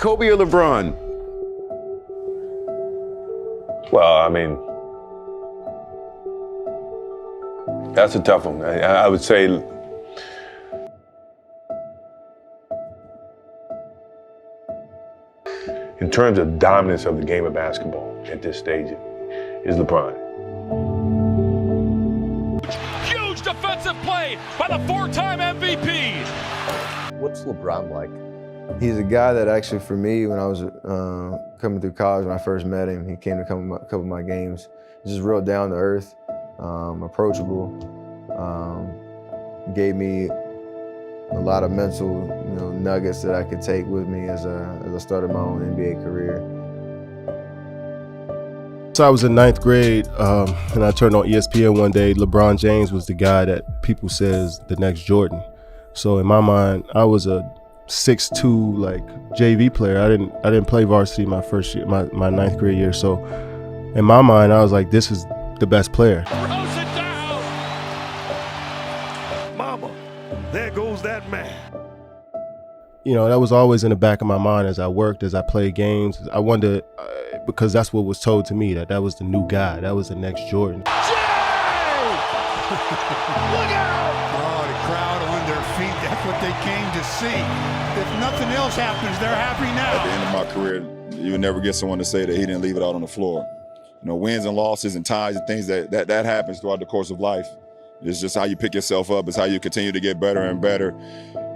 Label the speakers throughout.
Speaker 1: Kobe or LeBron?
Speaker 2: Well, I mean, that's a tough one. I would say in terms of dominance of the game of basketball at this stage is LeBron.
Speaker 3: Huge defensive play by the four-time MVP.
Speaker 4: What's LeBron like?
Speaker 5: He's a guy that actually, for me, when I was coming through college, when I first met him, he came to a couple of my games. He's just real down to earth, approachable, gave me a lot of mental nuggets that I could take with me as I started my own NBA career.
Speaker 6: So I was in 9th grade and I turned on ESPN one day. LeBron James was the guy that people said is the next Jordan. So in my mind, I was a 6'2" like JV player. I didn't play varsity my first year, my 9th grade year. So in my mind, I was like, this is the best player.
Speaker 3: Throws it down. Mamba, there goes that man.
Speaker 6: You know, that was always in the back of my mind as I worked, as I played games. I wondered, because that's what was told to me, that was the new guy, that was the next Jordan.
Speaker 3: Look out!
Speaker 7: Oh, the crowd on their feet, that's what they came to see. If nothing else happens, they're happy now.
Speaker 8: At the end of my career, you would never get someone to say that he didn't leave it out on the floor. You know, wins and losses and ties and things that happens throughout the course of life. It's just how you pick yourself up. It's how you continue to get better and better.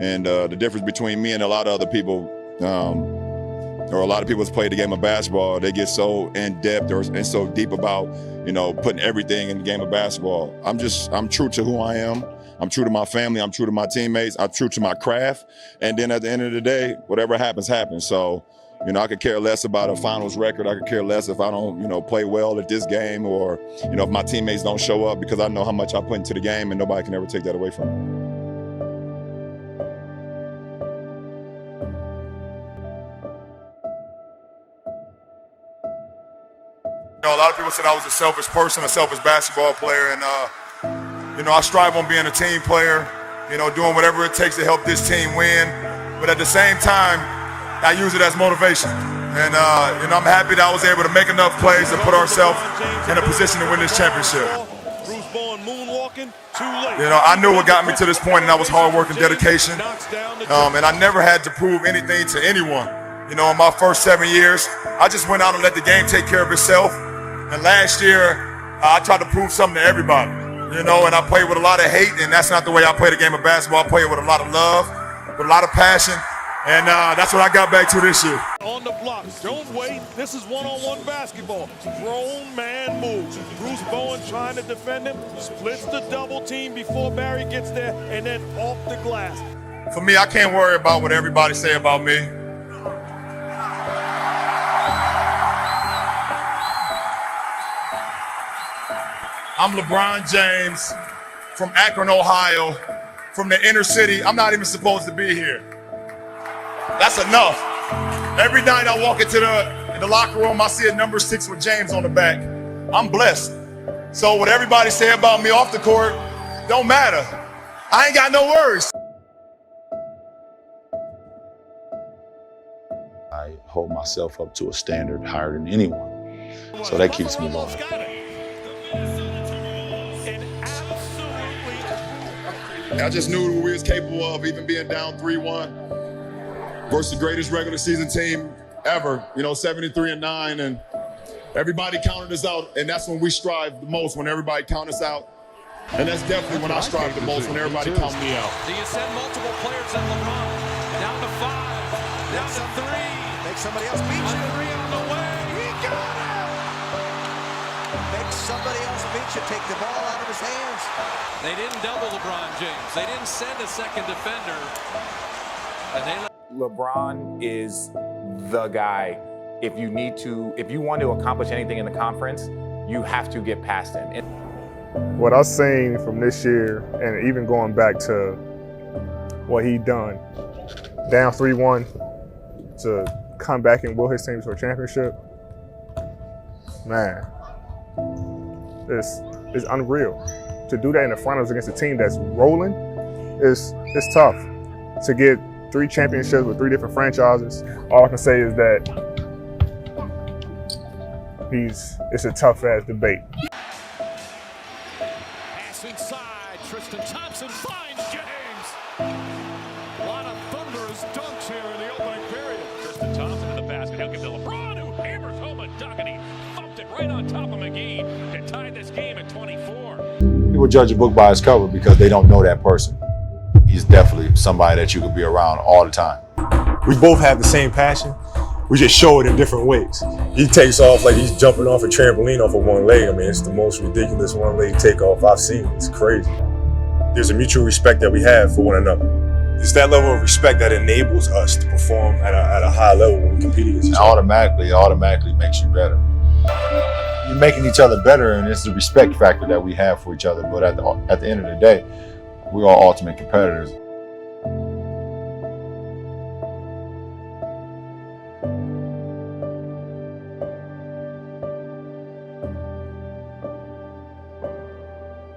Speaker 8: And the difference between me and a lot of other people, or a lot of people that's played the game of basketball, they get so in depth and so deep about, putting everything in the game of basketball. I'm true to who I am. I'm true to my family. I'm true to my teammates. I'm true to my craft. And then at the end of the day, whatever happens, happens. So, I could care less about a finals record. I could care less if I don't, play well at this game, or, if my teammates don't show up, because I know how much I put into the game and nobody can ever take that away from me.
Speaker 9: A lot of people said I was a selfish person, a selfish basketball player, and I strive on being a team player, doing whatever it takes to help this team win. But at the same time, I use it as motivation. And I'm happy that I was able to make enough plays to put ourselves in a position to win this championship. I knew what got me to this point, and that was hard work and dedication. And I never had to prove anything to anyone. In my first 7 years, I just went out and let the game take care of itself. And last year, I tried to prove something to everybody, and I played with a lot of hate, and that's not the way I play the game of basketball. I play it with a lot of love, with a lot of passion, and that's what I got back to this year.
Speaker 3: On the block, don't wait. This is one-on-one basketball. Grown man moves. Bruce Bowen trying to defend him, splits the double team before Barry gets there, and then off the glass.
Speaker 9: For me, I can't worry about what everybody say about me. I'm LeBron James from Akron, Ohio, from the inner city. I'm not even supposed to be here. That's enough. Every night I walk into the locker room, I see a number 6 with James on the back. I'm blessed. So what everybody say about me off the court don't matter. I ain't got no worries.
Speaker 10: I hold myself up to a standard higher than anyone. So that keeps me going.
Speaker 9: I just knew what we was capable of, even being down 3-1 versus the greatest regular season team ever, 73-9, and everybody counted us out, and that's when we strive the most, when everybody count us out. And that's definitely when I strive the most, when everybody count me out.
Speaker 3: Do you send multiple players in LeBron? Down to 5, down to 3.
Speaker 7: Make somebody else beat you.
Speaker 3: 3 on the way. He got it!
Speaker 7: Make somebody else beat you. Take the ball out of his hands.
Speaker 3: They didn't double LeBron James. They didn't send a second defender. And
Speaker 11: LeBron is the guy. If you want to accomplish anything in the conference, you have to get past him.
Speaker 12: What I've seen from this year, and even going back to what he done, down 3-1, to come back and will his team to a championship, man, it's unreal. To do that in the finals against a team that's rolling is tough. To get 3 championships with 3 different franchises. All I can say is that it's a tough-ass debate.
Speaker 3: Pass inside, Tristan Thompson finds James. A lot of thunderous dunks here in the opening period. Tristan Thompson in the basket, he'll give to LeBron, who hammers home a dunk, and he thumped it right on top of McGee to tie this game at 24.
Speaker 10: People judge a book by its cover because they don't know that person. He's definitely somebody that you could be around all the time.
Speaker 1: We both have the same passion. We just show it in different ways. He takes off like he's jumping off a trampoline off of one leg. I mean, it's the most ridiculous one leg takeoff I've seen. It's crazy. There's a mutual respect that we have for one another. It's that level of respect that enables us to perform at a high level when we compete against each other.
Speaker 10: It automatically makes you better. You're making each other better, and it's the respect factor that we have for each other. But at the end of the day, we are ultimate competitors.